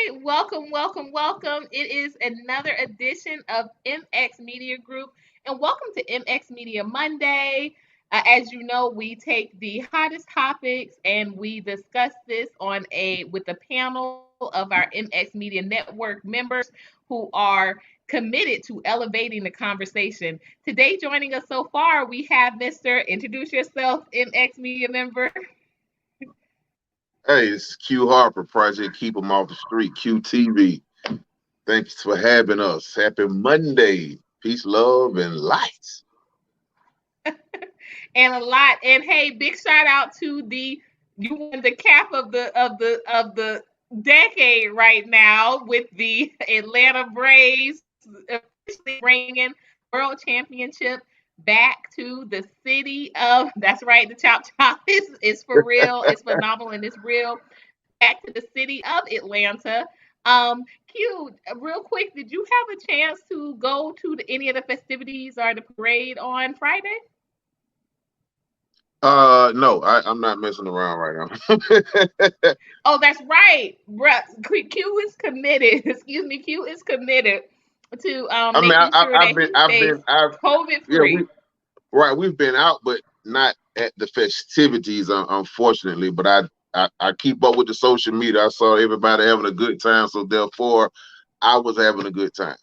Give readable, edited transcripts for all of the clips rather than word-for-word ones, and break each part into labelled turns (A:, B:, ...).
A: right, welcome, welcome, welcome. It is another edition of MX Media Group, and welcome to MX Media Monday. As you know, we take the hottest topics and we discuss this on a with a panel of our MX Media Network members who are committed to elevating the conversation. Today, joining us so far, we have Mr. Introduce Yourself, MX Media member.
B: Hey, it's Q Harper, Project Keep 'em Off the Street, QTV. Thanks for having us. Happy Monday. Peace, love, and light.
A: And a lot. And hey, big shout out to the you won the cap of the decade right now with the Atlanta Braves officially bringing the World Championship back to the city of. That's right, the chop chop is for real. It's phenomenal and it's real. Back to the city of Atlanta. Q, real quick, did you have a chance to go to any of the festivities or the parade on Friday?
B: No, I'm not messing around right now.
A: Oh, that's right. Bruh, Q is committed. Excuse me, Q is committed to
B: I mean,
A: making sure that he stays COVID
B: yeah,
A: free.
B: we've been out, but not at the festivities, unfortunately. But I keep up with the social media. I saw everybody having a good time, so therefore, I was having a good time.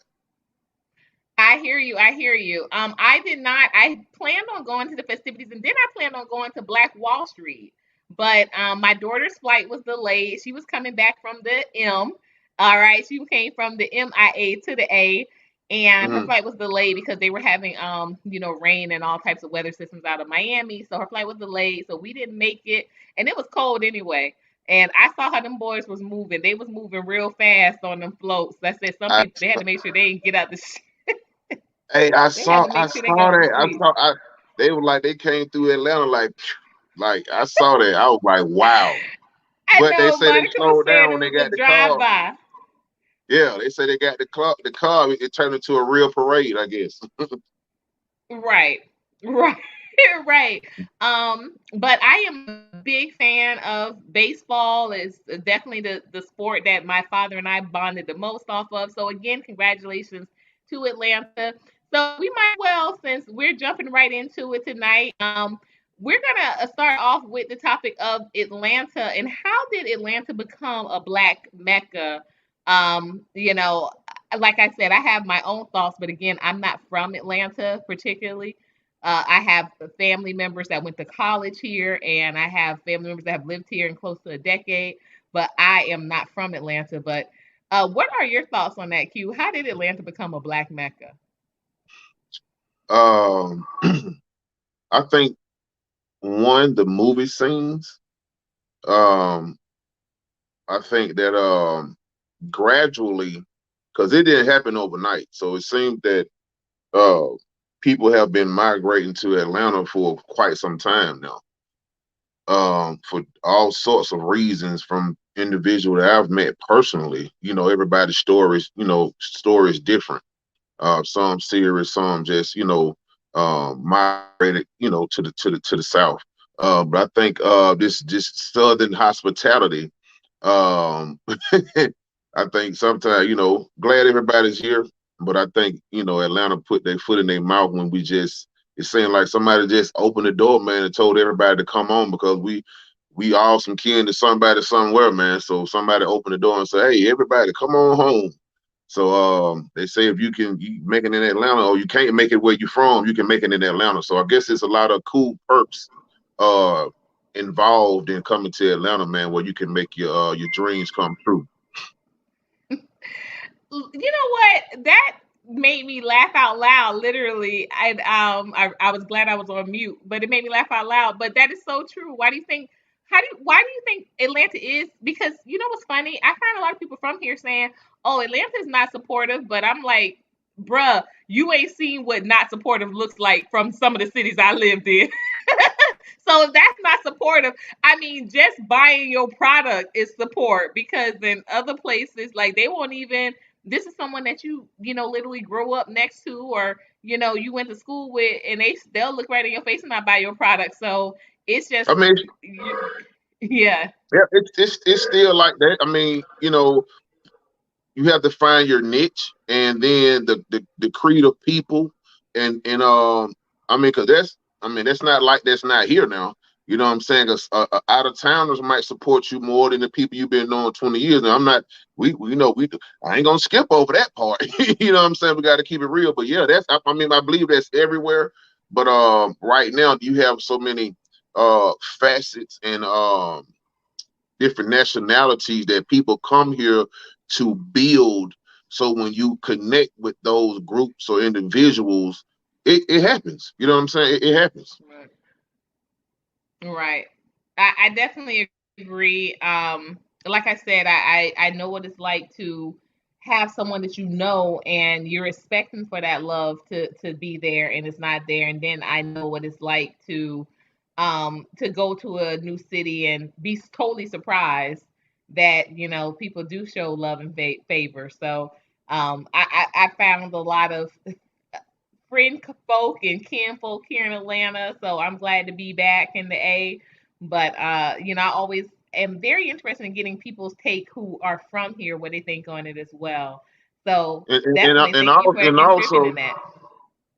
A: I hear you. I hear you. I did not. I planned on going to the festivities, and then I planned on going to Black Wall Street. But my daughter's flight was delayed. She was coming back from the M. All right, she came from the MIA to the A, and her
B: Hmm.
A: flight was delayed because they were having rain and all types of weather systems out of Miami. So her flight was delayed. So we didn't make it, and it was cold anyway. And I saw how them boys was moving. They was moving real fast on them floats. I said some
B: I
A: people they had to make sure they didn't get out the
B: Hey,
A: they had to
B: I
A: make sure they got
B: saw
A: out the
B: that.
A: street.
B: They were like they came through Atlanta like I saw that. I was like, wow.
A: I
B: But they
A: know
B: said they
A: Monica was
B: slowed
A: saying
B: down
A: it
B: when they
A: was a
B: got the
A: drive
B: car.
A: by.
B: Yeah, they said they got the car. It turned into a real parade, I guess.
A: Right. Right. Right. But I am a big fan of baseball. It's definitely the sport that my father and I bonded the most off of. So again, congratulations to Atlanta. So we might well, since we're jumping right into it tonight, we're gonna start off with the topic of Atlanta and how did Atlanta become a black mecca? Like I said, I have my own thoughts, but again, I'm not from Atlanta particularly. I have family members that went to college here, and I have family members that have lived here in close to a decade, but I am not from Atlanta. But what are your thoughts on that, Q? How did Atlanta become a black mecca?
B: Um, I think one the movie scenes. Um, I think that gradually, because it didn't happen overnight, so it seemed that uh people have been migrating to Atlanta for quite some time now. For all sorts of reasons from individuals that I've met personally. Everybody's story is different. Some serious, some just, migrated, to the south. But I think this southern hospitality, um, I think sometimes, glad everybody's here, but I think, Atlanta put their foot in their mouth when it seemed like somebody just opened the door, man, and told everybody to come on because we all some kin to somebody somewhere, man. So somebody opened the door and said, hey, everybody, come on home. So they say if you make it in Atlanta or you can't make it where you're from, you can make it in Atlanta. So I guess it's a lot of cool perks uh involved in coming to Atlanta, man, where you can make your dreams come true.
A: You know what? That made me laugh out loud. Literally, I was glad I was on mute, but it made me laugh out loud. But that is so true. Why do you think? Why do you think Atlanta is? Because you know what's funny? I find a lot of people from here saying, "Oh, Atlanta is not supportive," but I'm like, bruh, you ain't seen what not supportive looks like from some of the cities I lived in. So if that's not supportive, I mean, just buying your product is support because in other places, like they won't even. This is someone that you literally grow up next to, or you went to school with, and they'll look right in your face and not buy your product. So it's just,
B: I mean,
A: yeah,
B: yeah, it's still like that. I mean, you have to find your niche, and then the creed of people, and I mean, cause that's not like that's not here now. You know what I'm saying? Cause out of towners might support you more than the people you've been knowing 20 years. Now I'm not. We you know we I ain't gonna skip over that part. You know what I'm saying? We got to keep it real. But yeah, I mean I believe that's everywhere. But right now you have so many facets and different nationalities that people come here to build. So when you connect with those groups or individuals, it happens. You know what I'm saying? It happens.
A: Right. Right. I definitely agree. Like I said, I know what it's like to have someone that you know and you're expecting for that love to be there and it's not there. And then I know what it's like to go to a new city and be totally surprised that, people do show love and favor. So I found a lot of friend folk and kin folk here in Atlanta. So I'm glad to be back in the A. But I always am very interested in getting people's take who are from here, what they think on it as well. So
B: And and, and,
A: definitely thank you for
B: and
A: contributing
B: also
A: that.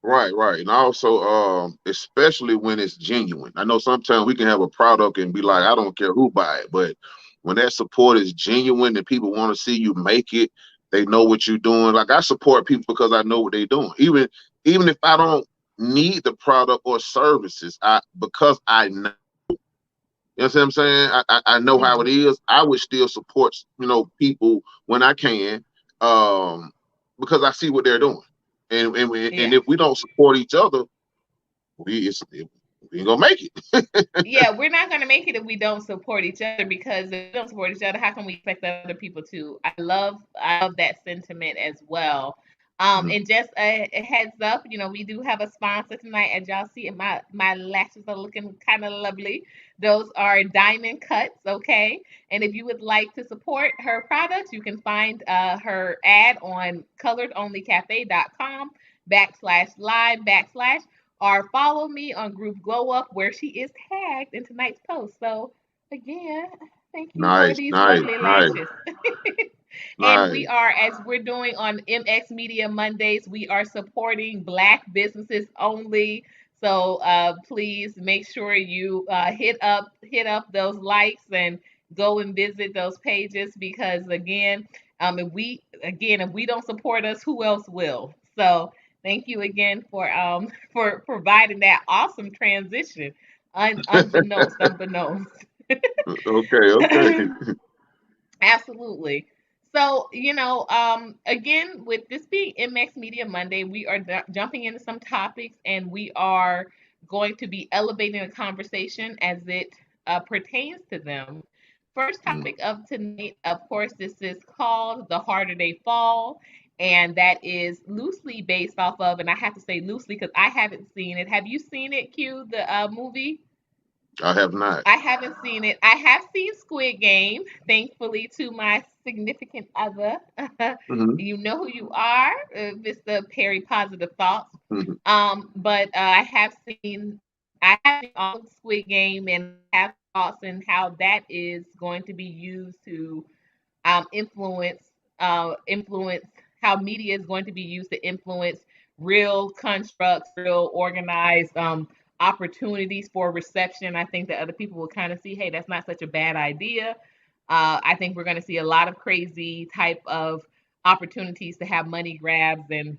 B: right. And also, especially when it's genuine. I know sometimes we can have a product and be like, I don't care who buy it, but when that support is genuine and people want to see you make it, they know what you're doing. Like I support people because I know what they're doing. Even if I don't need the product or services, I because I know. You know what I'm saying? I know how it
A: Hmm.
B: is. I would still support, people when I can, um, because I see what they're doing. And
A: Yeah.
B: if we don't support each other, we ain't gonna make it.
A: Yeah, we're not going to make it if we don't support each other, because if we don't support each other, how can we expect other people to? I love that sentiment as well.
B: Mhm.
A: And just a heads up, we do have a sponsor tonight. As y'all see, my lashes are looking kind of lovely. Those are diamond cuts, okay? And if you would like to support her products, you can find her ad on coloredonlycafe.com /live/ or follow me on Group Glow Up, where she is tagged in tonight's post. So again, thank you for
B: Nice,
A: these
B: nice,
A: lovely
B: nice,
A: lashes. And we
B: nice.
A: are, as we're doing on MX Media Mondays, we are supporting Black businesses only. So please make sure you hit up those likes and go and visit those pages, because if we don't support us, who else will? So thank you again for providing that awesome transition, unbeknownst.
B: Okay, okay.
A: Absolutely. So, again, with this being MX Media Monday, we are jumping into some topics, and we are going to be elevating a conversation as it pertains to them. First
B: Mm.
A: topic of tonight, of course, this is called The Harder They Fall, and that is loosely based off of, and I have to say loosely because I haven't seen it. Have you seen it, Q, the movie?
B: I have not.
A: I haven't seen it. I have seen Squid Game, thankfully, to my significant other.
B: Hmm.
A: You know who you are, Mr. Perry Positive Thoughts.
B: Hmm.
A: But I have seen all of Squid Game, and I have thoughts on how that is going to be used to influence how media is going to be used to influence real constructs, real organized opportunities for reception. I think that other people will kind of see, hey, that's not such a bad idea. I think we're going to see a lot of crazy type of opportunities to have money grabs and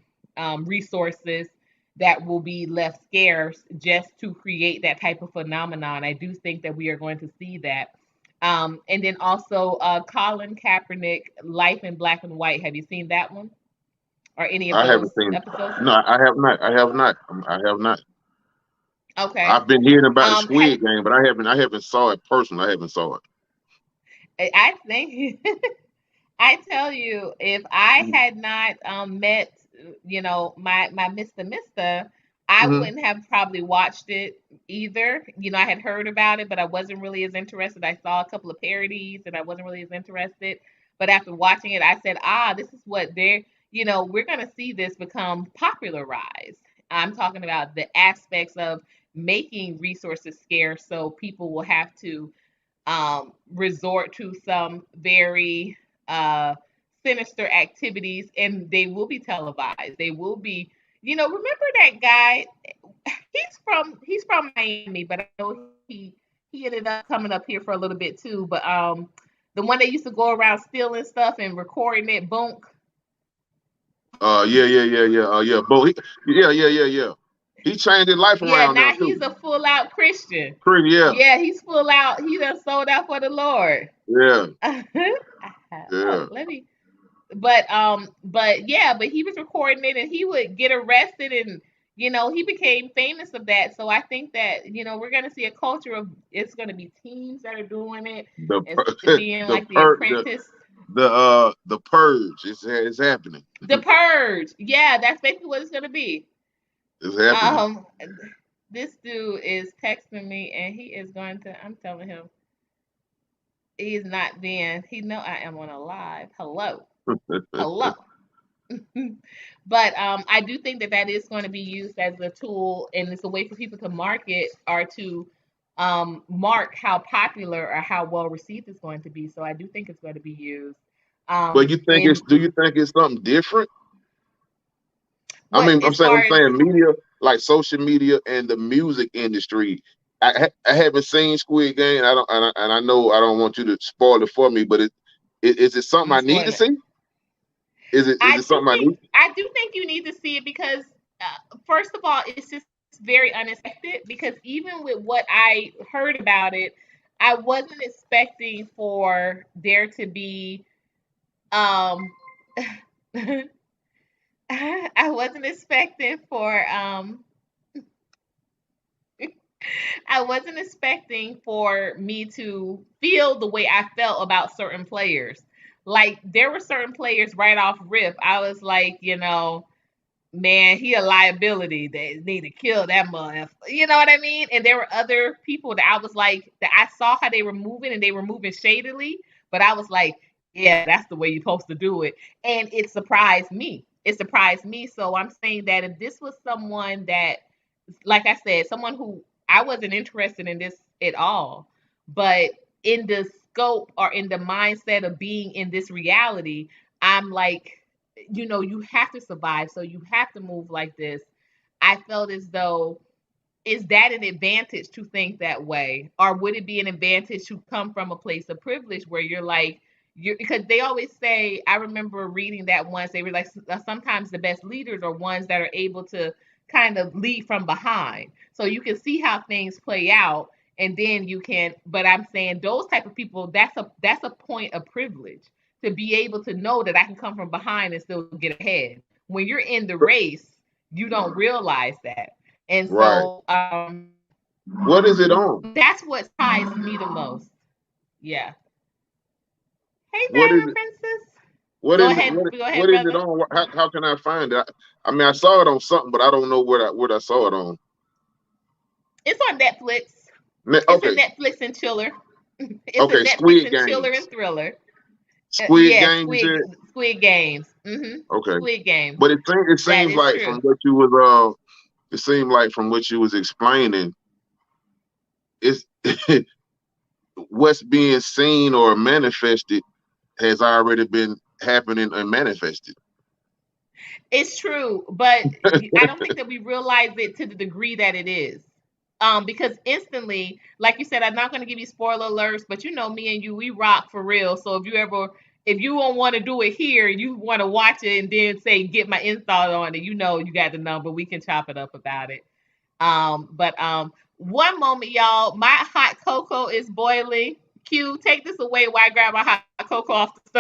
A: resources that will be left scarce just to create that type of phenomenon. I do think that we are going to see that. And then also Colin Kaepernick, Life in Black and White. Have you seen that one or any of
B: I
A: those
B: haven't seen.
A: episodes?
B: No, I have not. I have not. I have not.
A: Okay.
B: I've been hearing about the
A: Have
B: Squid Game, but I haven't saw it personally. I haven't saw it.
A: I think I tell you, if I
B: Hmm.
A: had not met, my Mister, I
B: Hmm.
A: wouldn't have probably watched it either. I had heard about it, but I wasn't really as interested. I saw a couple of parodies, and I wasn't really as interested. But after watching it, I said, this is what we're going to see this become popularized. I'm talking about the aspects of making resources scarce, so people will have to resort to some very uh, sinister activities, and they will be televised. They will be, remember that guy? He's from Miami, but I know he ended up coming up here for a little bit too. But the one that used to go around stealing stuff and recording it, Bunk.
B: Yeah. Yeah. He changed his life
A: Yeah,
B: around now
A: now he's
B: too.
A: a full out Christian.
B: Pretty, yeah,
A: Yeah, he's full out. He done sold out for the Lord.
B: yeah,
A: Oh,
B: yeah.
A: let me. But yeah, but he was recording it, and he would get arrested, and he became famous of that. So I think that we're gonna see a culture of, it's gonna be teens that are doing it
B: The
A: instead of being
B: the
A: like The
B: per
A: Apprentice.
B: the purge is happening.
A: The Purge. Yeah, that's basically what it's gonna be.
B: It's happening.
A: Um, this dude is texting me, and he is going to. I'm telling him he's not being. He know I am on a live. Hello, hello. But I do think that that is going to be used as a tool, and it's a way for people to market or to mark how popular or how well received it's going to be. So I do think it's going to be used.
B: But you think
A: And
B: do you think it's something different? I
A: what
B: mean, I'm
A: as
B: saying
A: far as
B: media, like social media and the music industry. I haven't seen Squid Game. I don't, and I know I don't want you to spoil it for me, but is it something
A: I'm
B: I need to
A: spoiling it.
B: see? Is it something I need?
A: I do think you need to see it because first of all, it's just very unexpected. Because even with what I heard about it, I wasn't expecting for there to be um I wasn't expecting for I wasn't expecting for me to feel the way I felt about certain players. Like there were certain players right off rip. I was like, man, he a liability. They need to kill that mother. You know what I mean? And there were other people that I was like, that I saw how they were moving, and they were moving shadily, but I was like, yeah, that's the way you're supposed to do it. And it surprised me. It surprised me. So I'm saying that if this was someone that, like I said, someone who I wasn't interested in this at all, but in the scope or in the mindset of being in this reality, I'm like, you have to survive, so you have to move like this. I felt as though, is that an advantage to think that way, or would it be an advantage to come from a place of privilege where you're like, because they always say, I remember reading that once, they were like, sometimes the best leaders are ones that are able to kind of lead from behind, so you can see how things play out, and then you can, but I'm saying those type of people, that's a point of privilege, to be able to know that I can come from behind and still get ahead. When you're in the race, you don't realize that. And
B: Right.
A: so
B: What is it on?
A: that's what ties me the most. Yeah. Hey,
B: What is
A: Diamond
B: it?
A: Princess.
B: What
A: Go
B: is it?
A: ahead. Go ahead,
B: What is it
A: brother.
B: on? How can I find it? I mean, I saw it on something, but I don't know what I saw it on.
A: It's on Netflix. It's a
B: Okay,
A: Netflix and chiller. It's a
B: okay.
A: Netflix
B: Squid
A: and chiller and
B: Games.
A: thriller.
B: Squid
A: Yes,
B: Games. You said?
A: Squid Games.
B: Okay,
A: Squid Games.
B: but it
A: That
B: seems
A: is
B: like
A: true.
B: from what you was it seemed like from what you was explaining, it's what's being seen or manifested has already been happening and manifested.
A: It's true, but I don't think that we realize it to the degree that it is. Because instantly, like you said, I'm not going to give you spoiler alerts, but me and you, we rock for real. So if you don't want to do it here, you want to watch it and then say, get my install on it, you got the number. We can chop it up about it. But one moment, y'all, my hot cocoa is boiling. Q, take this away while I grab my hot cocoa off the stove.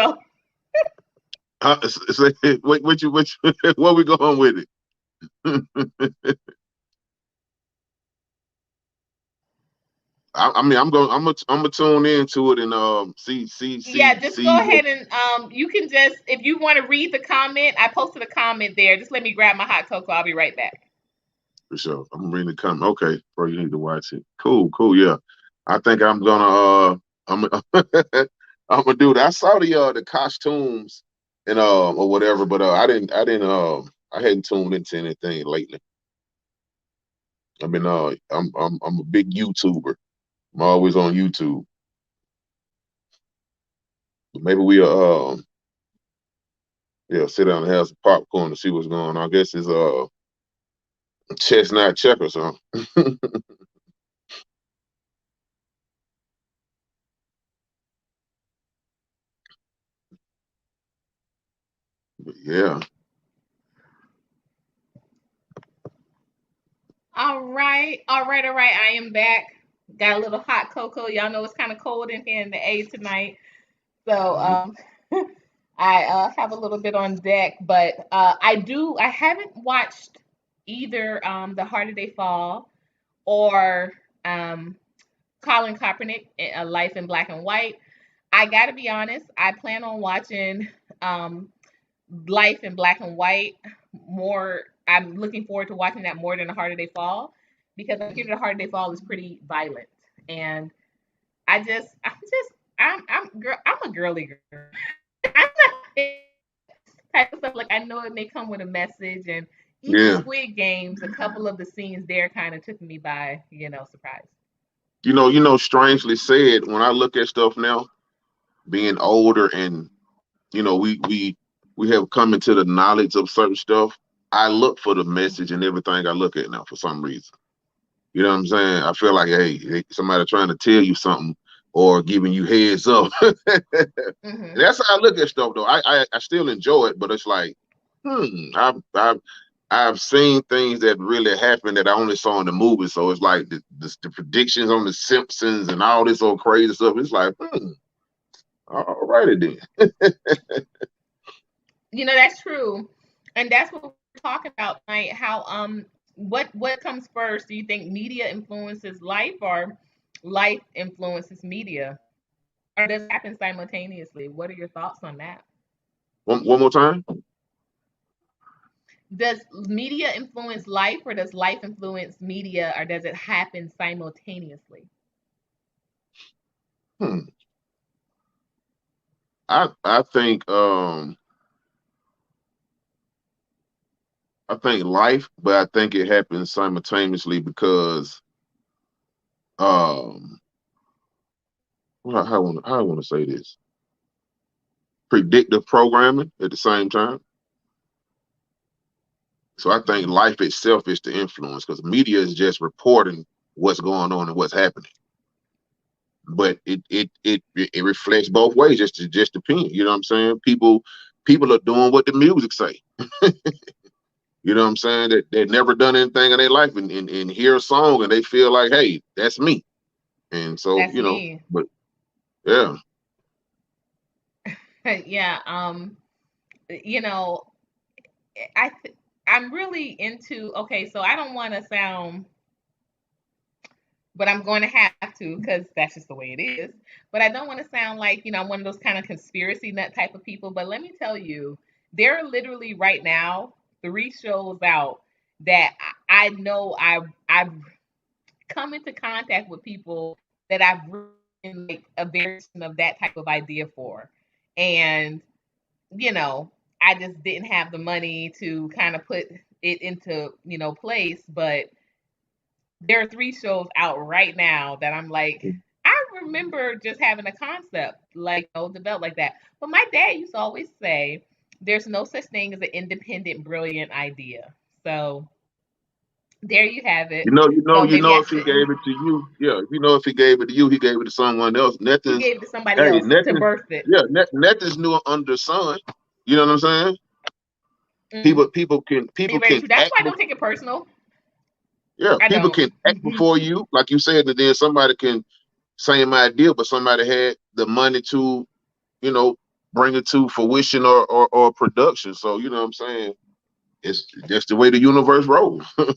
B: Where we going with it? I mean, I'm gonna tune into it and
A: Yeah, just go
B: see what
A: ahead and you can just, if you want to read the comment, I posted a comment there. Just let me grab my hot cocoa. I'll be right back.
B: for sure. I'm reading the comment. Okay, bro, you need to watch it. Cool, yeah. I think I'm gonna I'm I'm gonna do that. I saw the costumes and or whatever, but I hadn't tuned into anything lately. I mean I'm a big YouTuber. I'm always on YouTube. Maybe Yeah, sit down and have some popcorn to see what's going on. I guess it's chestnut checkers, huh? Yeah.
A: All right, all right, all right. I am back. Got a little hot cocoa. Y'all know it's kind of cold in here in the A tonight, so
B: Mhm.
A: I have a little bit on deck. But I haven't watched either The Harder They Fall or um, Colin Kaepernick, A Life in Black and White. I got to be honest. I plan on watching um, Life in Black and White more. I'm looking forward to watching that more than The Harder They Fall because I hear The Harder They Fall is pretty violent, and I'm a girly girl. I'm not type of stuff like I know it may come with a message, and even
B: Yeah.
A: Squid Games, a couple of the scenes there kind of took me by surprise.
B: Strangely said, when I look at stuff now, being older and we have come into the knowledge of certain stuff, I look for the message in everything I look at now for some reason. You know what I'm saying? I feel like, hey, somebody trying to tell you something or giving you heads up.
A: Hmm.
B: That's how I look at stuff, though. I still enjoy it, but it's like, I've seen things that really happened that I only saw in the movie. So it's like the predictions on the Simpsons and all this old crazy stuff. It's like, all righty then.
A: That's true, and that's what we're talking about tonight. How what comes first? Do you think media influences life, or life influences media, or does it happen simultaneously? What are your thoughts on that?
B: One more time.
A: Does media influence life, or does life influence media, or does it happen simultaneously?
B: Hmm. I think life, but I think it happens simultaneously because um how I want to say this, predictive programming at the same time. So I think life itself is the influence because media is just reporting what's going on and what's happening. But it reflects both ways. Just depends. You know what I'm saying? People are doing what the music say. You know what I'm saying? That they've never done anything in their life and hear a song and they feel like, hey, that's me. And so,
A: That's me.
B: but yeah.
A: Yeah. You know, I th- I'm really into. Okay, so I don't want to sound, but I'm going to have to because that's just the way it is. But I don't want to sound like I'm one of those kind of conspiracy nut type of people. But let me tell you, there are literally right now 3 shows out that I know I've come into contact with people that I've written like a version of that type of idea for, and you know, I just didn't have the money to kind of put it into, place. But there are 3 shows out right now that I'm like, I remember just having a concept like, developed like that. But my dad used to always say, there's no such thing as an independent, brilliant idea. So there you have it. So maybe I
B: If he
A: shouldn't.
B: gave it to you, yeah. If he gave it to you, he gave it to someone else.
A: He
B: Nothing's,
A: gave it to somebody
B: hey,
A: else to
B: nothing,
A: birth it.
B: yeah, nothing's new under the sun. You know what I'm saying?
A: Mm.
B: People can
A: That's
B: act,
A: why I don't take it personal.
B: yeah,
A: I
B: people
A: don't.
B: can act before you, like you said, and then somebody can same idea, but somebody had the money to, you know, bring it to fruition or production. So you know what I'm saying? It's just the way the universe rolls.
A: That's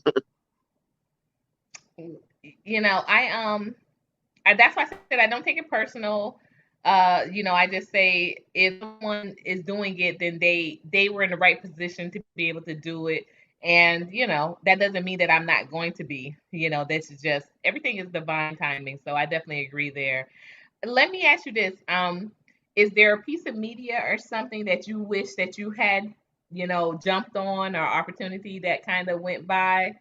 A: why I said I don't take it personal. I just say if someone is doing it, then they were in the right position to be able to do it. And that doesn't mean that I'm not going to be. This is just everything is divine timing. So I definitely agree there. Let me ask you this. Is there a piece of media or something that you wish that you had, jumped on, or opportunity that kind of went by?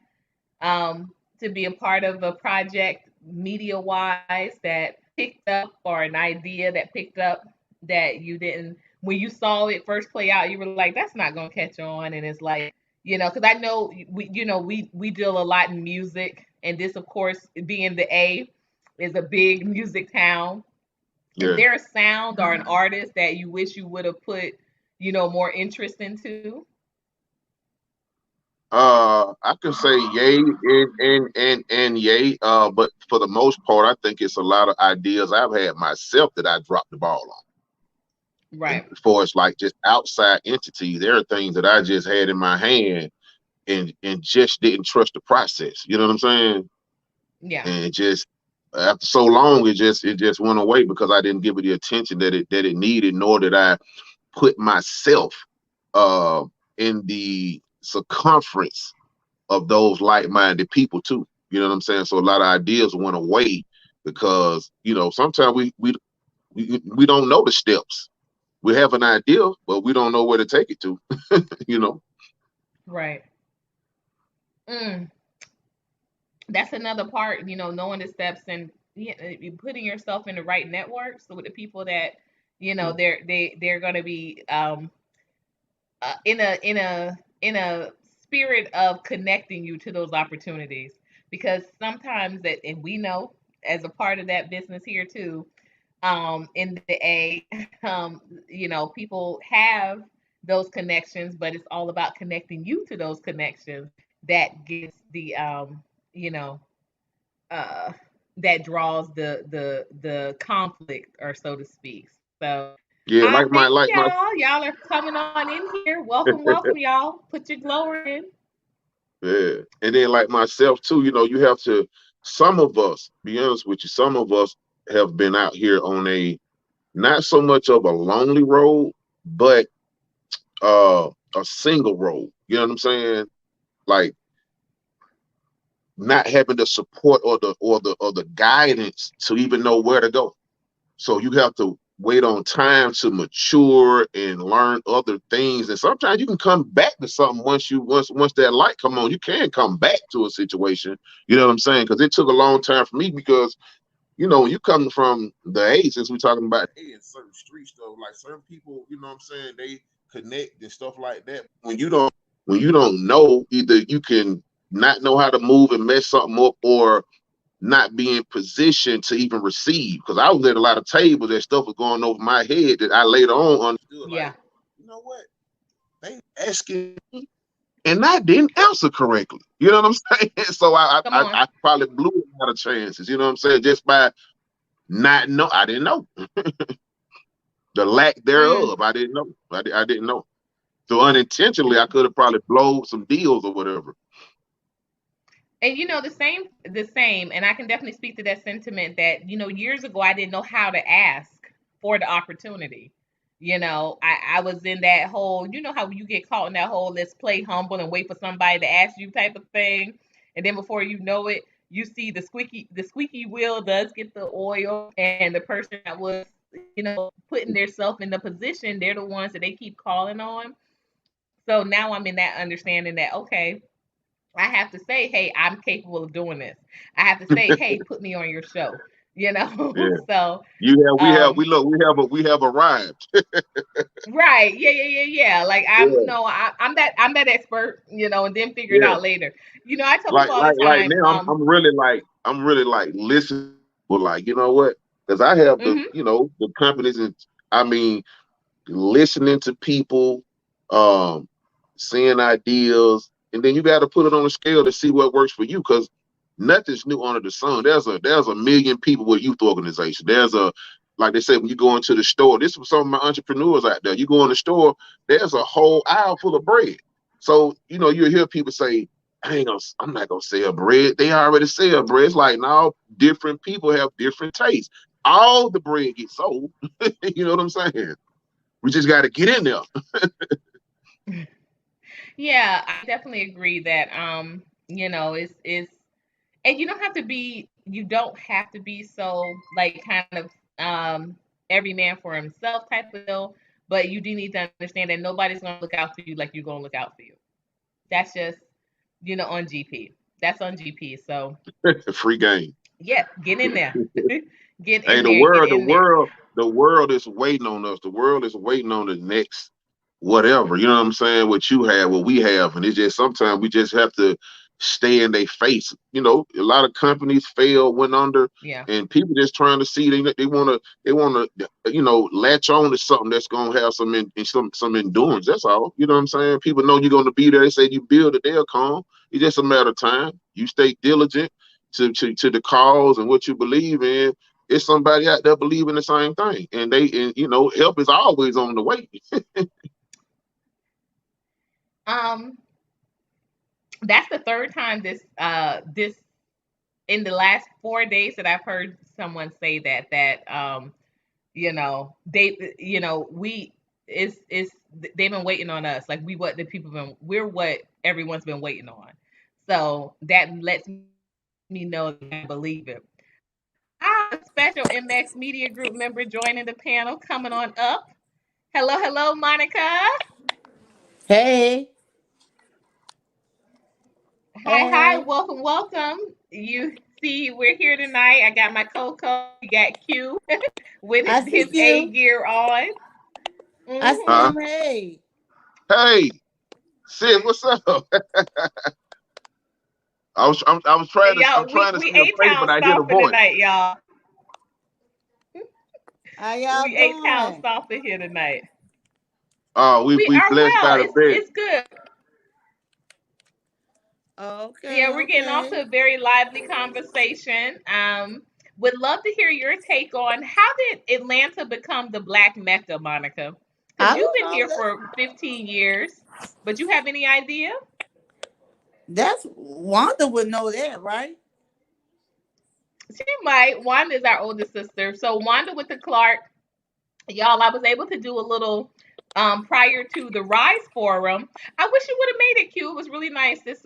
A: To be a part of a project media wise that picked up, or an idea that picked up that you didn't when you saw it first play out, you were like, "That's not gonna catch on," and it's like, because I know we deal a lot in music, and this, of course, being the A, is a big music town. Is
B: Yeah.
A: there a sound or an artist that you wish you would have put, more interest into?
B: I can say yay and yay. But for the most part, I think it's a lot of ideas I've had myself that I dropped the ball on. And
A: Right.
B: as far as like just outside entities, there are things that I just had in my hand and just didn't trust the process. You know what I'm saying?
A: Yeah.
B: And it just after so long, it just went away because I didn't give it the attention that it needed, nor did I put myself uh in the circumference of those like-minded people too. You know what I'm saying? So a lot of ideas went away because sometimes we don't know the steps. We have an idea, but we don't know where to take it to. you know.
A: Right. Mm. That's another part, knowing the steps and, putting yourself in the right networks with the people that,
B: Yeah.
A: they're going to be, in a spirit of connecting you to those opportunities, because sometimes that, and we know, as a part of that business here too, in the A, people have those connections, but it's all about connecting you to those connections that gets the, you know uh that draws the conflict, or so to speak. So
B: Yeah,
A: I
B: like my
A: thank
B: like my
A: y'all are coming on in here. Welcome, y'all. Put your glower in.
B: yeah. And then like myself too, you have to some of us, be honest with you, some of us have been out here on a not so much of a lonely road, but a single road. You know what I'm saying? Like not having the support or the guidance to even know where to go. So you have to wait on time to mature and learn other things. And sometimes you can come back to something once that light come on. You can come back to a situation. You know what I'm saying? Because it took a long time for me because when you come from the A, since we're talking about A in certain street stuff, like certain people, you know what I'm saying, they connect and stuff like that. When you don't know, either you can not know how to move and mess something up, or not be in position to even receive. Because I was at a lot of tables that stuff was going over my head that I later on understood.
A: Yeah.
B: Like, you know what? They asking me, and I didn't answer correctly. You know what I'm saying? So I
A: Come
B: I,
A: on.
B: I probably blew a lot of chances. You know what I'm saying? Just by not know, I didn't know the lack
A: Mm.
B: thereof. I didn't know. I didn't know. So unintentionally, I could have probably blown some deals or whatever.
A: And the same, and I can definitely speak to that sentiment that, years ago I didn't know how to ask for the opportunity. I was in that whole, how you get caught in that whole let's play humble and wait for somebody to ask you type of thing. And then before you know it, you see the squeaky wheel does get the oil, and the person that was, putting themselves in the position, they're the ones that they keep calling on. So now I'm in that understanding that, okay, I have to say, hey, I'm capable of doing this. I have to say, hey, put me on your show.
B: Yeah.
A: So,
B: You have, we have, we
A: um,
B: look, we have arrived.
A: right, yeah, yeah, yeah, yeah. Like I'm
B: Yeah,
A: no, I'm that expert, and then figure it
B: yeah.
A: out later. I tell
B: Like,
A: people all the
B: like, like
A: time.
B: now, I'm really like listening. Like, you know what? Because I have
A: Mhm,
B: the companies, and I mean, listening to people, um, seeing ideas, and then you got to put it on a scale to see what works for you. Because nothing's new under the sun. There's a million people with youth organization. Like they say, when you go into the store, this is some of my entrepreneurs out there. You go in the store, there's a whole aisle full of bread. So you hear people say, I'm not gonna sell bread. They already sell bread. It's like, no, different people have different tastes. All the bread gets sold. You know what I'm saying? We just got to get in there.
A: yeah, I definitely agree that, it's and you don't have to be so, like, kind of, every man for himself type of deal, but you do need to understand that nobody's gonna look out for you like you're gonna look out for you. That's just, on GP. That's on GP. So
B: Free game.
A: yeah, get in there. Get
B: Hey,
A: in
B: the
A: there. Get
B: world, the
A: in there.
B: world, the world is waiting on us. The world is waiting on the next whatever. You know what I'm saying? What you have, what we have, and it's just sometimes we just have to stay in their face. You know, a lot of companies failed, went under,
A: Yeah.
B: and people just trying to see they want to latch on to something that's gonna have some endurance. That's all. You know what I'm saying? People know you're gonna be there. They say you build it, they'll come. It's just a matter of time. You stay diligent to the cause and what you believe in. It's somebody out there believing the same thing, and help is always on the way.
A: Um, that's the third time this in the last 4 days that I've heard someone say that they we it's they've been waiting on us, like we're what everyone's been waiting on, so that lets me know that I believe it. A special MX Media Group member joining the panel, coming on up. Hello, Monica.
C: Hey,
A: Hi,
C: hey,
A: welcome. You see, we're here tonight. I got my Coco. We got Q with
C: I
A: his
C: see
A: A
C: you.
A: gear on.
C: I see
A: Hmm.
B: Huh?
C: him. Hey,
B: Hey, sis, what's up? I'm
A: Y'all,
B: trying to
A: we
B: see a
A: A
B: face, but
A: Town
B: I hear the
A: stomping
B: voice.
A: tonight, y'all.
C: how y'all
A: We A Town
C: doing?
A: stomping here tonight. We
B: We
A: are
B: blessed
A: well.
B: by the best.
A: It's good.
C: Okay,
A: Yeah, we're getting off
C: okay.
A: to a very lively conversation. Would love to hear your take on how did Atlanta become the Black Mecca, Monica? Because
C: I
A: you've
C: don't
A: been
C: know.
A: here for 15 years, but you have any idea?
C: That's Wanda would know that, right?
A: She might. Wanda is our oldest sister. So Wanda with the Clark, y'all, I was able to do a little prior to the Rise Forum. I wish you would have made it, Q. It was really nice this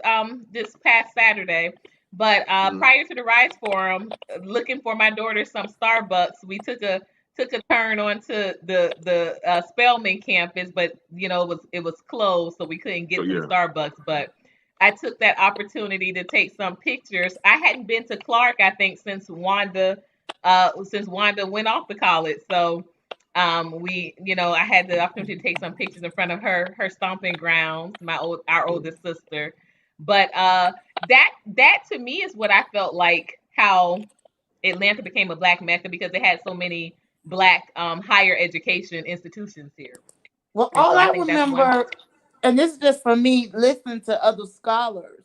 A: past Saturday. But
B: Mhm.
A: prior to the Rise Forum, looking for my daughter some Starbucks, we took a turn onto the Spelman campus, but it was closed, so we couldn't
B: So
A: get to the
B: yeah.
A: Starbucks. But I took that opportunity to take some pictures. I hadn't been to Clark, I think, since Wanda went off to college. So I had the opportunity to take some pictures in front of her stomping grounds, our oldest sister. But that to me is what I felt like how Atlanta became a black mecca, because it had so many black higher education institutions here.
C: Well,
A: And
C: all
A: so I
C: I
A: think that's one.
C: remember, and this is just for me listening to other scholars,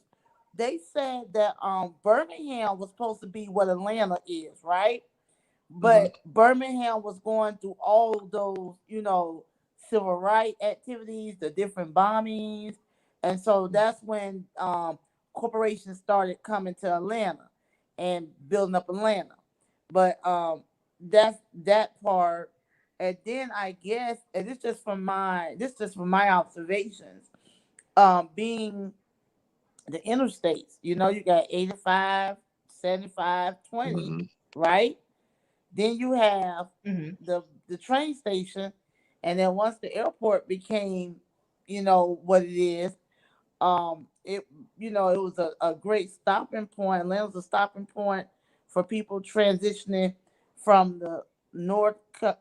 C: they said that Birmingham was supposed to be what Atlanta is, right?
B: Hmm.
C: But Birmingham was going through all those, civil rights activities, the different bombings, and so that's when corporations started coming to Atlanta and building up Atlanta. But that's that part. And then I guess, and this just from my observations, being the interstates, you got 85, 75, 20,
B: Hmm.
C: right? Then you have
A: Hmm.
C: the train station, and then once the airport became, what it is, it was a great stopping point. Atlanta was a stopping point for people transitioning from the north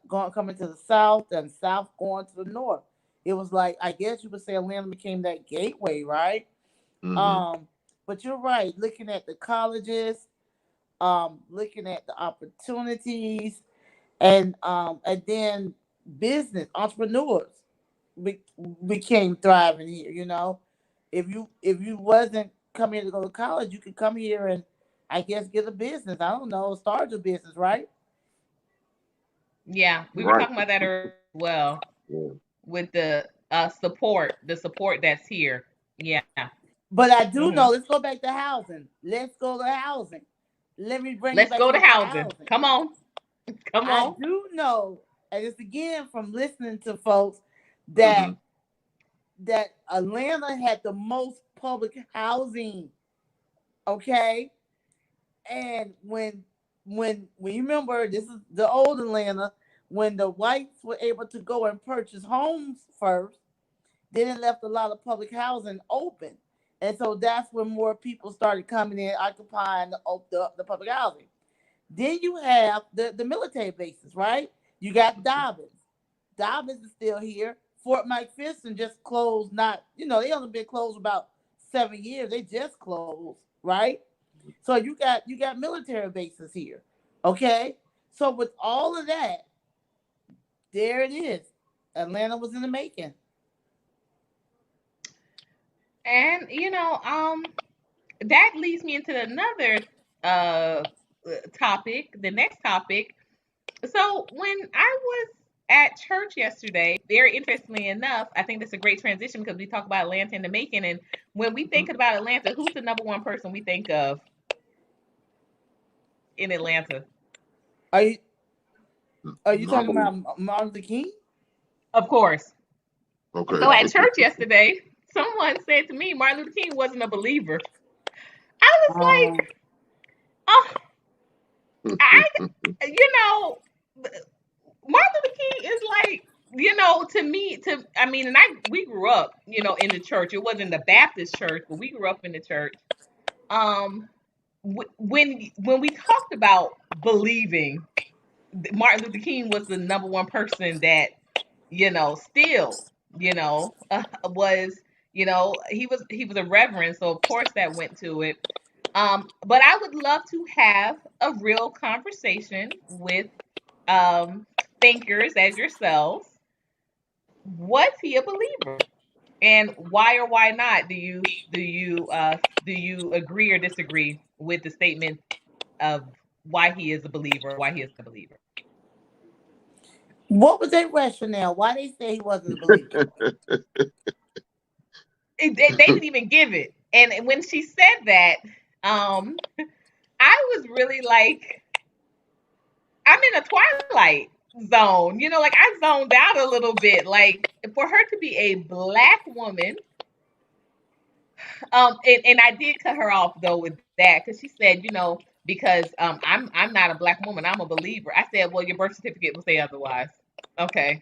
C: going coming to the south, and south going to the north. It was like, I guess you would say Atlanta became that gateway, right?
B: Hmm.
C: Um, but you're right. Looking at the colleges, looking at the opportunities, and then business entrepreneurs be, became thriving here. If you wasn't coming here to go to college, you could come here and, I guess, get a business. I don't know, start your business, right?
A: Yeah, we were
B: Right.
A: talking about that earlier as well,
B: Yeah.
A: with the support that's here. Yeah.
C: But I do
A: Hmm.
C: know. Let's go back to housing. Let's go to housing. Let me bring it
A: Let's
C: back
A: go to
C: over to
A: housing.
C: housing.
A: Come on, come
C: I
A: on.
C: do know, and it's again from listening to folks
B: Hmm.
C: that that Atlanta had the most public housing. Okay, and when you remember, this is the old Atlanta, when the whites were able to go and purchase homes first, then it left a lot of public housing open, and so that's when more people started coming in, occupying the public housing. Then you have the military bases, right? You got Dobbins. Dobbins is still here. Fort McPherson just closed. Not, they only been closed about 7 years. They just closed, right? So you got military bases here. Okay. So with all of that, there it is. Atlanta was in the making.
A: And that leads me into another uh topic, the next topic. So when I was at church yesterday, very interestingly enough, I think that's a great transition because we talk about Atlanta and the making. And when we think about Atlanta, who's the number one person we think of in Atlanta?
C: Are you are you talking
B: Martin.
C: about Martin Luther King?
A: Of course.
B: Okay.
A: So at church yesterday, someone said to me, Martin Luther King wasn't a believer. I was
C: Um,
A: like, oh, I, you know, Martin Luther King is like, to me, I mean, and we grew up, in the church. It wasn't the Baptist church, but we grew up in the church. Um, when we talked about believing, Martin Luther King was the number one person that, still, was, he was a reverend, so of course that went to it. But I would love to have a real conversation with thinkers as yourselves. Was he a believer? And why or why not do you agree or disagree with the statement of why he is a believer, why he is a believer?
C: what was their rationale? Why they say he wasn't a believer?
A: They didn't even give it. And when she said that, um, I was really like, I'm in a twilight zone. Like I zoned out a little bit. Like for her to be a black woman, and I did cut her off though with that because she said, because I'm not a black woman, I'm a believer. I said, well, your birth certificate will say otherwise. Okay,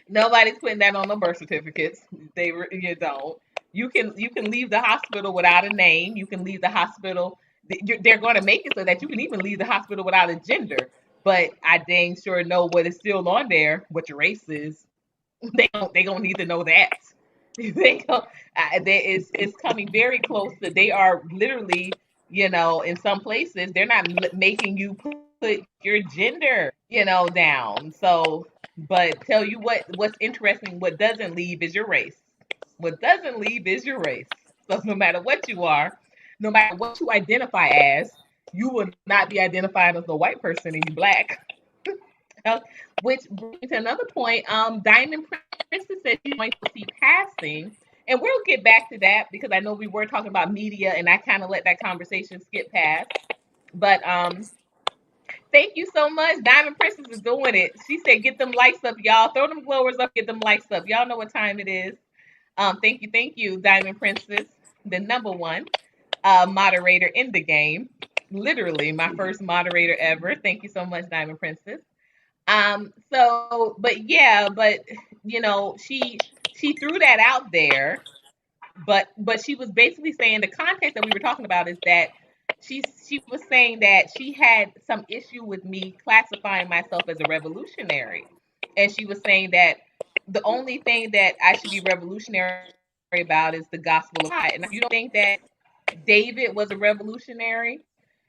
A: nobody's putting that on the birth certificates. You don't. You can leave the hospital without a name. You can leave the hospital. They're going to make it so that you can even leave the hospital without a gender. But I dang sure know what is still on there, what your race is. They don't need to know that. They go, it's coming very close to. They are literally, in some places they're not making you put your gender, down. So, but tell you what's interesting. What doesn't leave is your race. What doesn't leave is your race. So no matter what you are, no matter what you identify as, you will not be identified as a white person and you black. Uh, which brings me to another point. Diamond Princess said she's going to see passing, and we'll get back to that because I know we were talking about media, and I kind of let that conversation skip past. But thank you so much. Diamond Princess is doing it. She said, "Get them lights up, y'all. Throw them glowers up. Get them lights up. Y'all know what time it is." Thank you, Diamond Princess, the number one moderator in the game. Literally, my first moderator ever. Thank you so much, Diamond Princess. But yeah, but she threw that out there, but she was basically saying the context that we were talking about is that she was saying that she had some issue with me classifying myself as a revolutionary, and she was saying that the only thing that I should be revolutionary about is the gospel of God. And I said, you don't think that David was a revolutionary?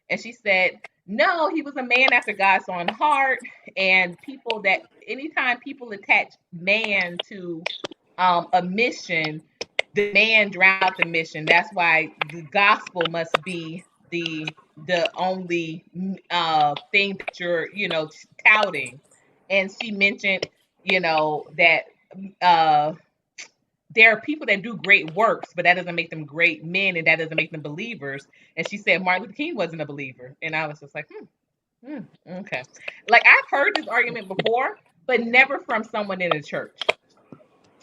A: And she said, no, he was a man after God's own heart. And people that anytime people attach man to a mission, the man drowned out the mission. That's why the gospel must be the only thing that you're touting. And she mentioned that uh, there are people that do great works, but that doesn't make them great men, and that doesn't make them believers. And she said Martin Luther King wasn't a believer, and I was just like, okay. Like I've heard this argument before, but never from someone in the church.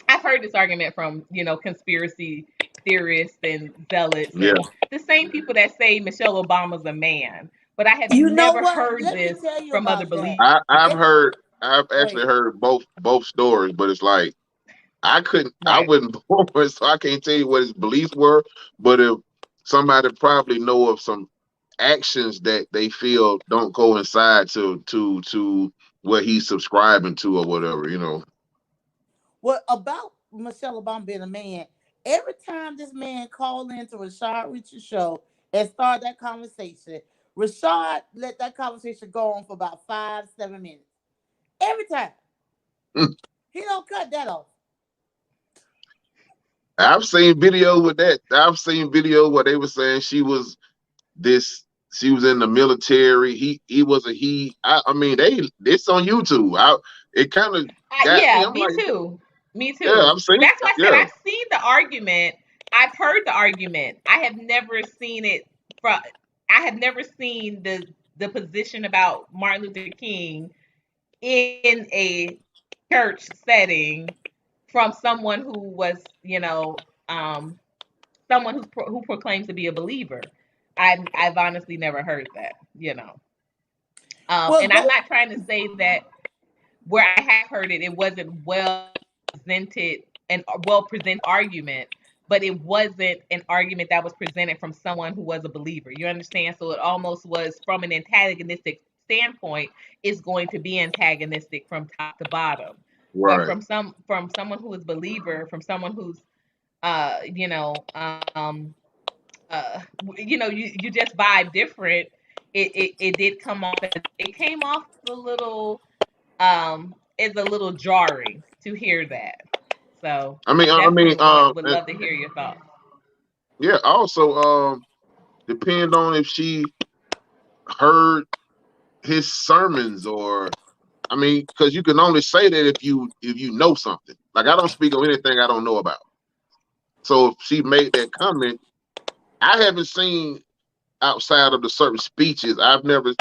A: I've heard this argument from conspiracy theorists and zealots
B: Yeah.
A: and the same people that say Michelle Obama's a man, but I have
C: You know
A: never
C: what?
A: heard
C: Let me
A: this
C: tell you
A: from other
C: about that.
A: believers.
C: Let,
B: I've
C: wait.
B: actually heard both stories, but it's like I
A: Right.
B: wasn't born, so I can't tell you what his beliefs were. But if somebody probably know of some actions that they feel don't coincide to what he's subscribing to or whatever, you know.
C: What about Michelle Obama being a man? Every time this man called into Rashad Richards' show and started that conversation, Rashad let that conversation go on for about 5-7 minutes. Every time. He don't cut that off.
B: I've seen video with that. I've seen video where they were saying this she was in the military. He was a he. I mean, it's on YouTube. It kind of got me.
A: Yeah,
B: I'm
A: me
B: like,
A: too. Me
B: yeah,
A: too.
B: I've seen.
A: That's why I said
B: Yeah,
A: I've seen the argument. I've heard the argument. I have never seen it from. I have never seen the position about Martin Luther King in a church setting from someone who was, um, someone who proclaims to be a believer. I've honestly never heard that.
C: Well,
A: And I'm
C: go.
A: not trying to say that where I have heard it, it wasn't well presented and well presented argument, but it wasn't an argument that was presented from someone who was a believer. You understand? So it almost was from an antagonistic standpoint, it's going to be antagonistic from top to bottom. But
B: right.
A: from someone who is believer, from someone who's uh, you know, um, you just vibe different. It did come off as it came off a little is a little jarring to hear that. So
B: I mean,
A: definitely would love to hear your thoughts.
B: yeah. Also, depend on if she heard his sermons or I mean, because you can only say that if you know something. Like I don't speak on anything I don't know about. So if she made that comment, I haven't seen outside of the certain speeches. I've never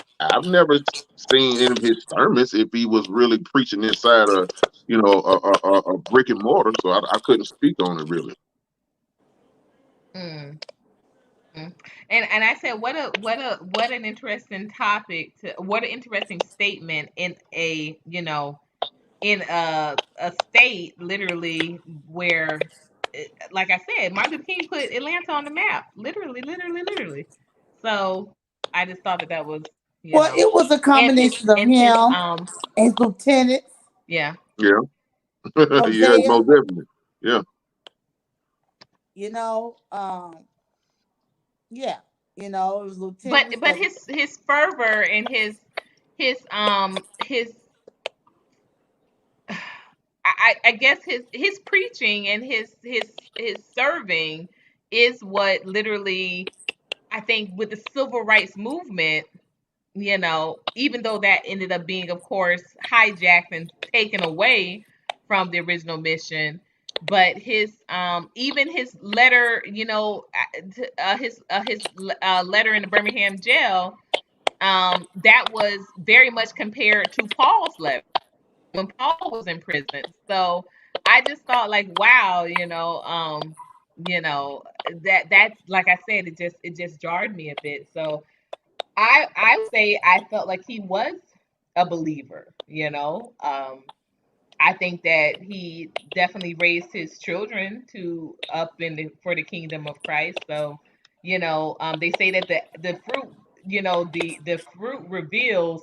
B: seen any of his sermons if he was really preaching inside a a brick and mortar. So I couldn't speak on it really.
A: Mm. Mm. And I said, what an interesting topic to what an interesting statement in a state literally where, like I said, Martin Luther King put Atlanta on the map, literally, literally, literally. So I just thought that was, you
C: Well,
A: know,
C: it was a
A: and his
C: combination of
A: and his
C: him, his lieutenants,
A: yeah.
B: Yeah, yeah,
C: Hosea.
B: most definitely. Yeah,
C: You know, yeah, it was
A: But
C: lieutenants
A: but
C: that.
A: his fervor and his I guess his preaching and his serving is what literally I think with the civil rights movement, even though that ended up being, of course, hijacked and taken away from the original mission, but even his letter, his letter in the Birmingham jail, that was very much compared to Paul's letter when Paul was in prison. So I just thought like, wow, you know, that's like I said, it just jarred me a bit. So I would say I felt like he was a believer. I think that he definitely raised his children to up for the kingdom of Christ. So, they say that the fruit, the fruit reveals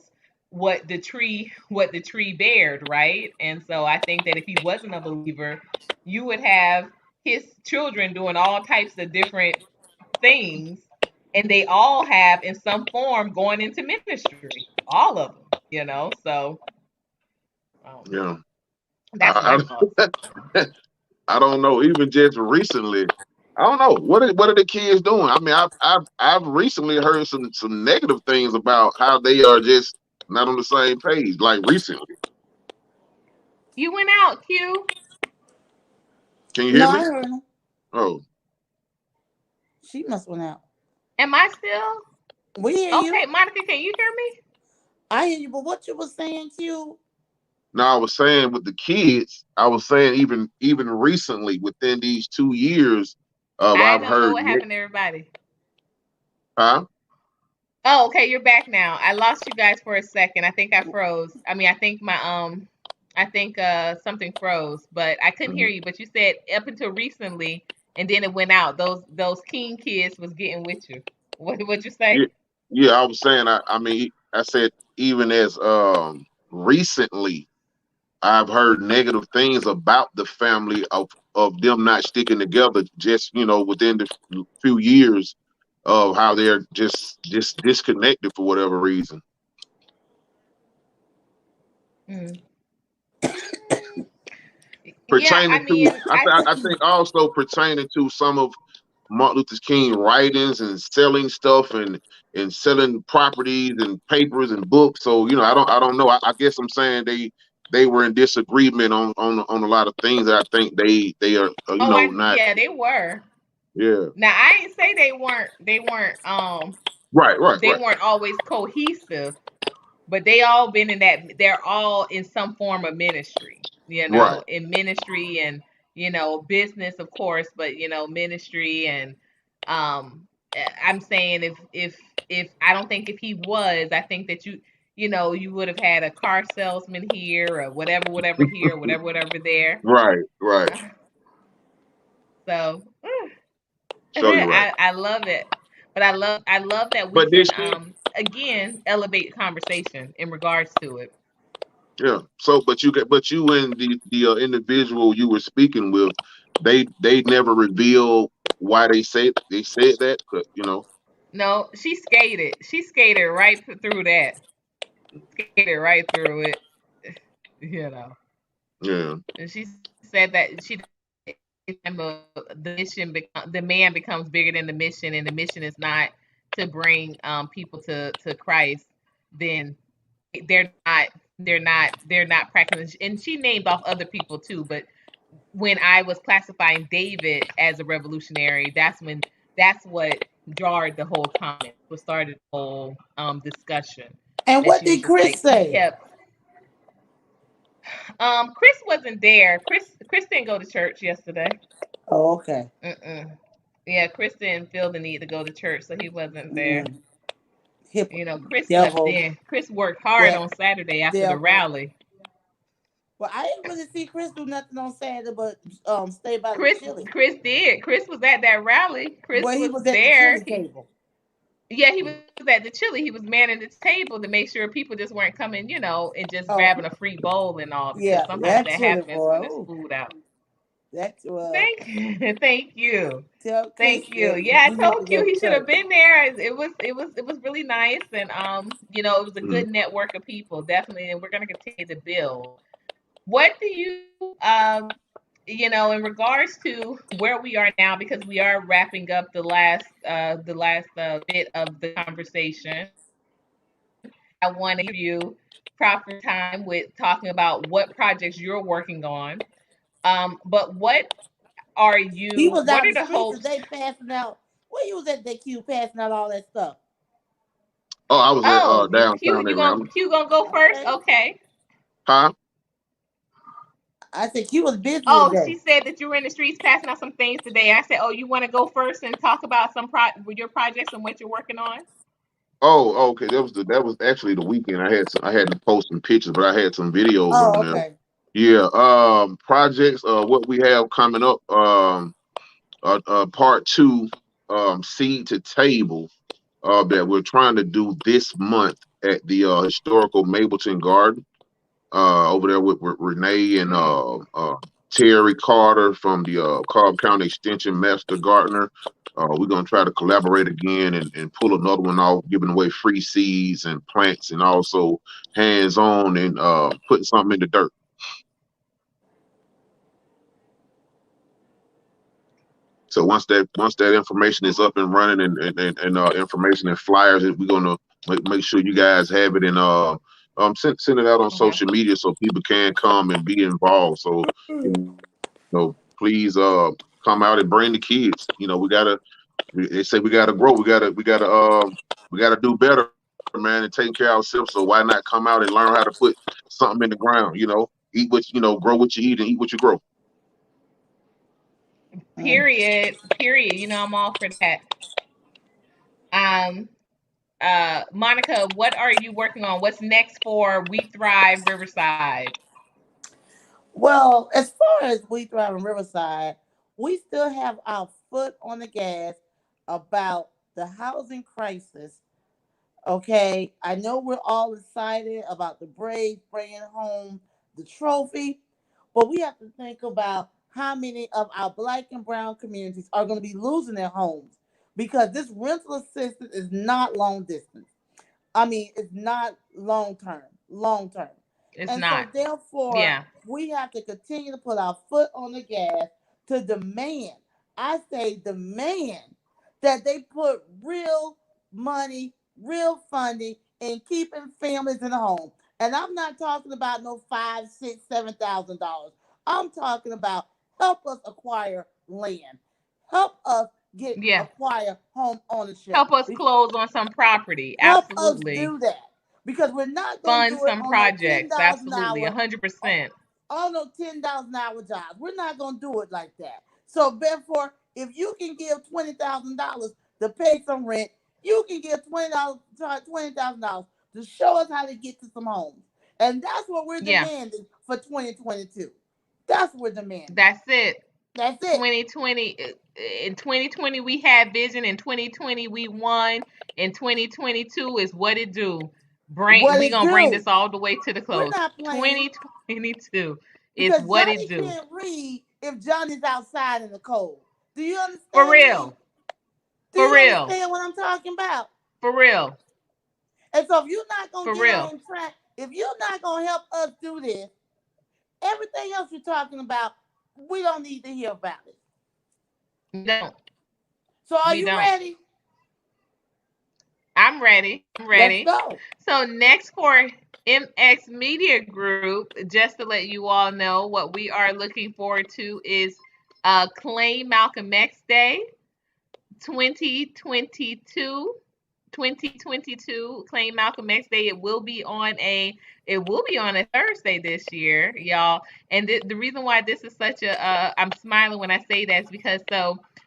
A: what the tree bared, right? And so I think that if he wasn't a believer, you would have his children doing all types of different things, and they all have in some form going into ministry, all of them. So um,
B: yeah.
A: that's my
B: I,
A: thoughts.
B: I don't know. Even just recently, I don't know what are the kids doing. I mean, I've recently heard some negative things about how they are just not on the same page. Like recently,
A: You went out, Q.
B: can you hear
C: No, I
B: me?
C: heard him.
B: Oh,
C: She must went out.
A: Am I still
C: We hear you.
A: okay, Monica? Can you hear me?
C: I hear you. But what you was saying, Q?
B: no, I was saying with the kids. I was saying even recently within these 2 years,
A: I
B: I've
A: don't know
B: heard.
A: what happened to everybody.
B: Huh?
A: Oh, okay, you're back now. I lost you guys for a second. I think I froze. I mean, I think something froze, but I couldn't hear you. But you said up until recently, and then it went out. Those King kids was getting with you. What would you say?
B: Yeah, yeah. I was saying. I mean, I said even as recently I've heard negative things about the family of them not sticking together. Just within the few years of how they're just disconnected for whatever reason.
A: Mm. Yeah, I
B: Pertaining to,
A: mean,
B: I think also pertaining to some of Martin Luther King writings and selling stuff and selling properties and papers and books. So I don't know. I guess I'm saying they were in disagreement on a lot of things that I think they are
A: oh,
B: not.
A: yeah, they were.
B: Yeah.
A: Now I ain't say
B: Right. Right.
A: they
B: Right.
A: weren't always cohesive, but they all been in that. They're all in some form of ministry,
B: Right.
A: in ministry and business, of course, but ministry and I'm saying if I don't think if he was, I think that you would have had a car salesman here or whatever here, whatever there.
B: Right. Right.
A: So
B: So you're right.
A: I love it, but I love that we
B: But this
A: can
B: shit,
A: again elevate conversation in regards to it.
B: yeah. So, but you and the individual you were speaking with, they never revealed why they said that.
A: No, she skated. She skated right through that. Skated right through it. You know,
B: Yeah.
A: and she said that the mission the man becomes bigger than the mission, and the mission is not to bring people to Christ. Then they're not practicing. And she named off other people too, but when I was classifying David as a revolutionary, that's what jarred the whole comment, what started the whole discussion.
C: And
A: That
C: what
A: she was
C: did
A: just
C: Chris
A: like he
C: say?
A: kept Chris wasn't there. Chris didn't go to church yesterday.
C: Oh, okay.
A: Mm-mm. Yeah, Chris didn't feel the need to go to church, so he wasn't there.
C: Mm. Hip
A: Chris slept
C: devil,
A: in. Chris worked hard
C: that
A: on Saturday after the
C: devil.
A: rally.
C: Well, I didn't really see Chris do nothing on Saturday, but stay by the
A: Chris
C: chili.
A: Chris did. Chris was at that rally. Chris
C: Well, he
A: was
C: was at the
A: there.
C: chili table.
A: Yeah, he was at the chili. He was manning the table to make sure people just weren't coming, and just grabbing a
C: Oh,
A: free bowl and all, because
C: yeah,
A: sometimes
C: that
A: that
C: chili
A: happens
C: boy.
A: when there's
C: Oh,
A: food out.
C: that
A: Thank you. Thank you.
C: tell Chris
A: Thank you.
C: that
A: Yeah, I
C: he need to
A: told you
C: go to
A: he should have
C: church.
A: been there. It was really nice, and it was a
B: Mm.
A: good network of people, definitely, and we're gonna continue to build. What do in regards to where we are now, because we are wrapping up the last bit of the conversation, I want to give you proper time with talking about what projects you're working on. But
C: He was
A: what
C: out
A: are
C: the
A: the
C: street
A: hopes?
C: today passing out. Where you was at that queue passing out all that stuff?
B: Oh, I was at
A: Oh,
B: downtown in Ramley.
A: Q gonna go first?
C: Okay.
A: Okay.
B: Huh?
C: I said Q was busy
A: Oh, she
C: today.
A: said that you were in the streets passing out some things today. I said, oh, you want to go first and talk about your projects and what you're working on?
B: Oh, okay. That was actually the weekend. I had to post some pictures, but I had some videos
C: Oh,
B: on there.
C: okay.
B: Yeah. Projects. What we have coming up. Part two. Seed to table. That we're trying to do this month at the historical Mableton Garden. Over there with Renee and
A: Mm,
B: Terry Carter from the Cobb County Extension Master Gardener. We're gonna try to collaborate again and pull another one off, giving away free seeds and plants, and also hands on and putting something in the dirt. So once that information is up and running and information and flyers, we're gonna make sure you guys have it and send it out on
A: okay.
B: social media so people can come and be involved. So please come out and bring the kids. They say we gotta grow. We gotta do better, man, and take care of ourselves. So why not come out and learn how to put something in the ground? Eat what grow what you eat and eat what you grow.
C: Mm.
A: Period. Period. I'm all for that. Um, Monica, what are you working on? What's next for We Thrive Riverside?
C: Well, as far as we thrive in Riverside, we still have our foot on the gas about the housing crisis Okay, I know we're all excited about the Braves bringing home the trophy, but we have to think about how many of our black and brown communities are going to be losing their homes because this rental assistance is not long distance. I mean, it's not long term, long term.
A: It's
C: And
A: not.
C: so, therefore,
A: Yeah.
C: we have to continue to put our foot on the gas to demand, I say demand, that they put real money, real funding in keeping families in the home. And I'm not talking about no five, six, $7,000. I'm talking about help us acquire land, help us get
A: Yeah.
C: acquire home ownership.
A: Help us close on some property.
C: Help us
A: Absolutely.
C: do that because we're not gonna
A: Fund
C: do it
A: some
C: on no ten
A: projects.
C: dollars an
A: Absolutely.
C: hour, on,
A: 100%.
C: on no $10 an hour jobs. We're not gonna do it like that. So therefore, if you can give $20,000 to pay some rent, you can give $20,000 to show us how to get to some homes, and that's what we're
A: Yeah.
C: demanding for 2022. That's what we're demanding.
A: That's it.
C: That's it.
A: 2020 in 2020 we had vision, in 2020 we won, in 2022 is what it do.
C: What
A: We
C: it
A: gonna bring
C: do?
A: this all the way to the
C: We're
A: close.
C: not playing.
A: 2022 is
C: Because
A: what it
C: Johnny
A: do.
C: can't read if Johnny's outside in the cold. Do you
A: For
C: understand me?
A: real.
C: Do
A: For
C: you
A: real.
C: understand what I'm talking about?
A: For real.
C: And so if you're not gonna
A: For
C: get
A: real.
C: on track, if you're not gonna help us do this, everything else you're talking about, we don't need to hear about it.
A: We don't.
C: So are
A: We
C: you
A: don't.
C: ready?
A: I'm ready. I'm
C: Let's
A: ready.
C: go.
A: So next for MX Media Group, just to let you all know what we are looking forward to is Claim Malcolm X Day 2022. 2022 Claim Malcolm X Day. It will be on a Thursday this year, y'all. And the reason why this is such a I'm smiling when I say that is because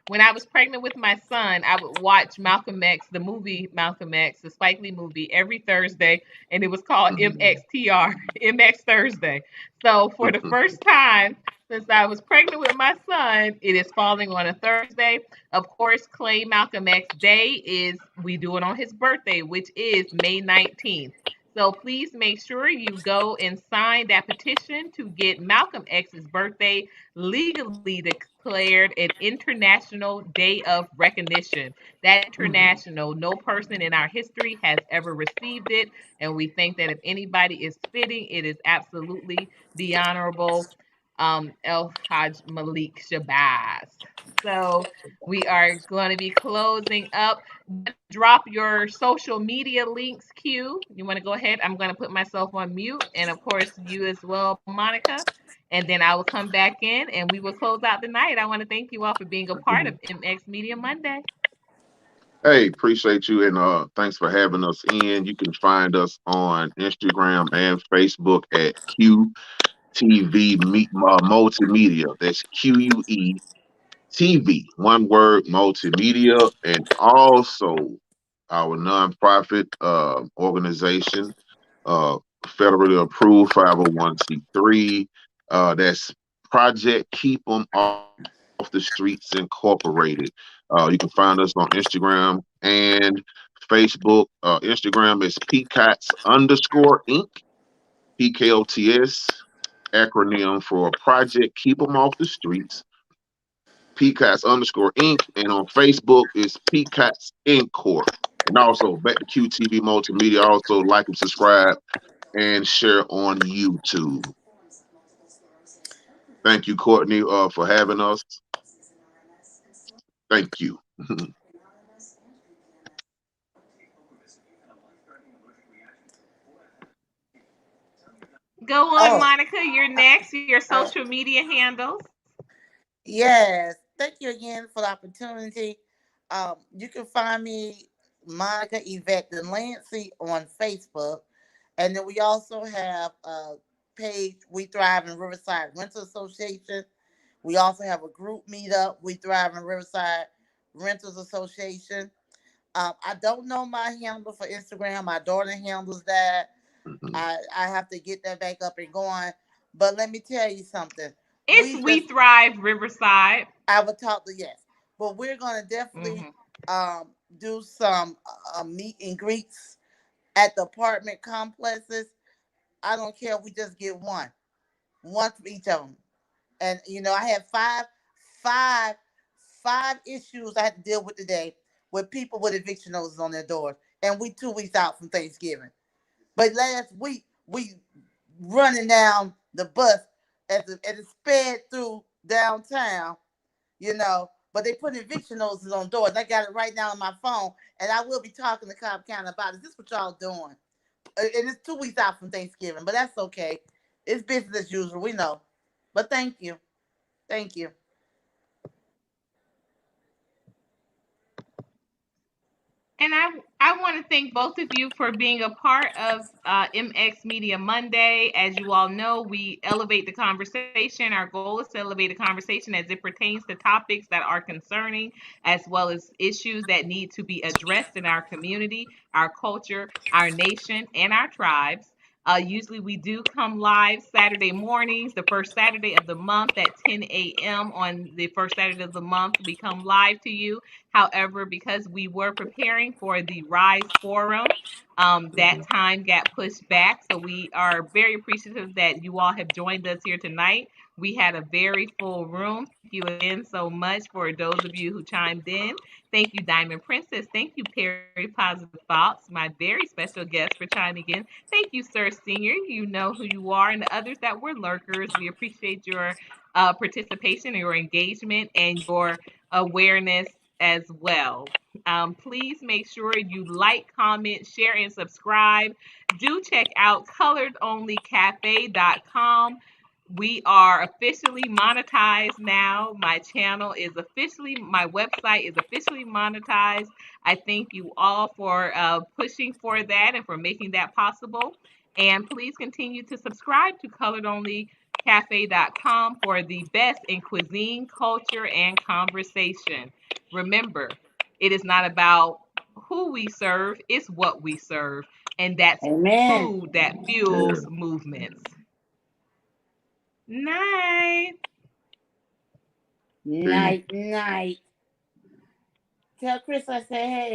A: when I was pregnant with my son, I would watch Malcolm X, the movie Malcolm X, the Spike Lee movie, every Thursday, and it was called MXTR, MX Thursday. So for the first time since I was pregnant with my son, it is falling on a Thursday. Of course, Clay Malcolm X Day is we do it on his birthday, which is May 19th. So please make sure you go and sign that petition to get Malcolm X's birthday legally declared an international day of recognition. That international, no person in our history has ever received it. And we think that if anybody is fitting, it is absolutely the Honorable El Haj Malik Shabazz. So we are going to be closing up. Drop your social media links, Q. You want to go ahead? I'm going to put myself on mute, and of course, you as well, Monica. And then I will come back in and we will close out the night. I want to thank you all for being a part of MX Media Monday.
B: Hey, appreciate you and thanks for having us in. You can find us on Instagram and Facebook at Multimedia. That's QUE TV, one word, multimedia, and also our nonprofit organization, uh, federally approved 501c3. That's Project Keep 'em Off the Streets Incorporated. You can find us on Instagram and Facebook. Instagram is PCOTS_Inc. PKOTS, acronym for Project Keep 'em Off the Streets. PCOTS_Inc. And on Facebook is PCOTS Incorp. And also back to QTV Multimedia. Also like and subscribe and share on YouTube. Thank you, Courtney, for having us. Thank you.
A: Go on,
C: Oh,
A: Monica. You're next. Your
C: uh,
A: social media handles.
C: yes. Thank you again for the opportunity. You can find me, Monica Yvette Delancey, on Facebook. And then we also have a page, We Thrive in Riverside Rental Association. We also have a group meetup, We Thrive in Riverside Rentals Association. I don't know my handle for Instagram. My daughter handles that.
B: Mhm.
C: I have to get that back up and going. But let me tell you something.
A: It's
C: We
A: We
C: just
A: Thrive Riverside.
C: I would talk to yes, but we're gonna definitely
A: Hmm.
C: do some meet and greets. at the apartment complexes. I don't care if we just get one from each of them. And I had five, five issues I had to deal with today with people with eviction notices on their doors, and we 2 weeks out from Thanksgiving. But last week we running down the bus as it sped through downtown, But they put eviction notices on doors. I got it right now on my phone, and I will be talking to Cobb County about it. Is this what y'all doing? And it's 2 weeks out from Thanksgiving, but that's okay. It's business as usual. We know. But thank you. Thank you.
A: And I want to thank both of you for being a part of MX Media Monday. As you all know, we elevate the conversation. Our goal is to elevate the conversation as it pertains to topics that are concerning, as well as issues that need to be addressed in our community, our culture, our nation, and our tribes. Usually, we do come live Saturday mornings, the first Saturday of the month at 10 a.m. On the first Saturday of the month, we come live to you. However, because we were preparing for the Rise Forum, that time got pushed back. So we are very appreciative that you all have joined us here tonight. We had a very full room. Thank you again so much for those of you who chimed in. Thank you, Diamond Princess. Thank you, Perry Positive Thoughts, my very special guest, for chiming in. Thank you, Sir Senior. You know who you are, and the others that were lurkers. We appreciate your participation, your engagement, and your awareness as well. Please make sure you like, comment, share, and subscribe. Do check out coloredonlycafe.com. We are officially monetized now. My website is officially monetized. I thank you all for pushing for that and for making that possible. And please continue to subscribe to coloredonlycafe.com for the best in cuisine, culture, and conversation. Remember, it is not about who we serve, it's what we serve. And that's
C: Amen.
A: food that
B: Yeah.
A: fuels movements. Night.
B: Peace.
C: Night, night. Tell Chris I say hey.